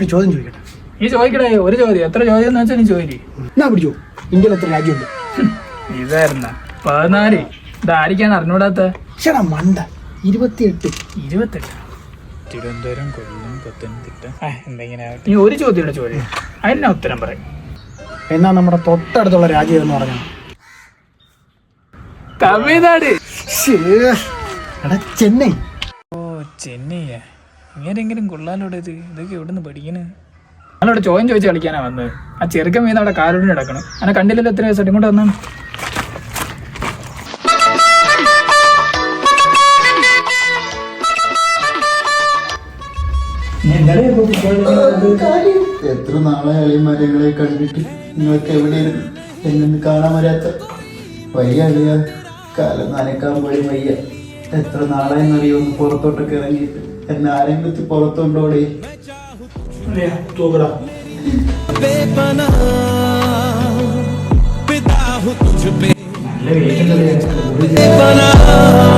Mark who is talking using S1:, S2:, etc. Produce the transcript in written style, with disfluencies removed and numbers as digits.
S1: ഞാനൊരു ചോദ്യം ചോദിക്കട്ടെ.
S2: നീ ചോദിക്കടേ, ഒരു ചോദ്യം. എത്ര ചോദ്യം എന്ന് വെച്ചാൽ നീ ചോദിക്കും.
S1: എന്നാ പിടിച്ചോ, ഇന്ത്യയിൽ എത്ര രാജ്യമുണ്ട്?
S2: ഇതായിരുന്ന 14. ഇതാരിക്കാണ് അറിഞ്ഞൂടാത്ത?
S1: ചേടാ മണ്ട, 28.
S2: 28. തിരുവനന്തപുരം, കൊല്ലം, പത്തനംതിട്ട. എന്തെങ്കിലും നീ ഒരു ചോദ്യം ചോദ്യം, അതിനാ ഉത്തരം പറയും.
S1: എന്നാ നമ്മുടെ തൊട്ടടുത്തുള്ള രാജ്യം എന്ന് പറഞ്ഞാൽ
S2: തമിഴ്നാട്.
S1: എടാ ചെന്നൈ.
S2: ഓ ചെന്നൈയാ. ഇങ്ങനെങ്കിലും കൊള്ളാലോടെ. ഇതൊക്കെ എവിടെ നിന്ന് പഠിക്കണേ? ഞാനവിടെ ചോദ്യം ചോദിച്ച് കളിക്കാനാ വന്നത്. ആ ചെറുക്കൻ വീണ് അവിടെ കാലോടിന് കിടക്കണം. അങ്ങനെ കണ്ടില്ലല്ലോ എത്ര ദിവസം ഇങ്ങോട്ട് വന്നാണ്.
S3: എത്ര നാളെ അളിയന്മാരെ കണ്ടിട്ട് നിങ്ങൾക്ക് എവിടെയായിരുന്നു എന്നെ കാണാൻ വരാത്ത? വയ്യ അളിയ, കാലം നനക്കാൻ പോലും വയ്യ. എത്ര നാളായെന്നറിയോ ഒന്ന് പുറത്തോട്ടൊക്കെ ഇറങ്ങിയിട്ട്. എന്നെ ആരെയും വെച്ച് പുറത്തോണ്ടോടെ.
S2: നല്ല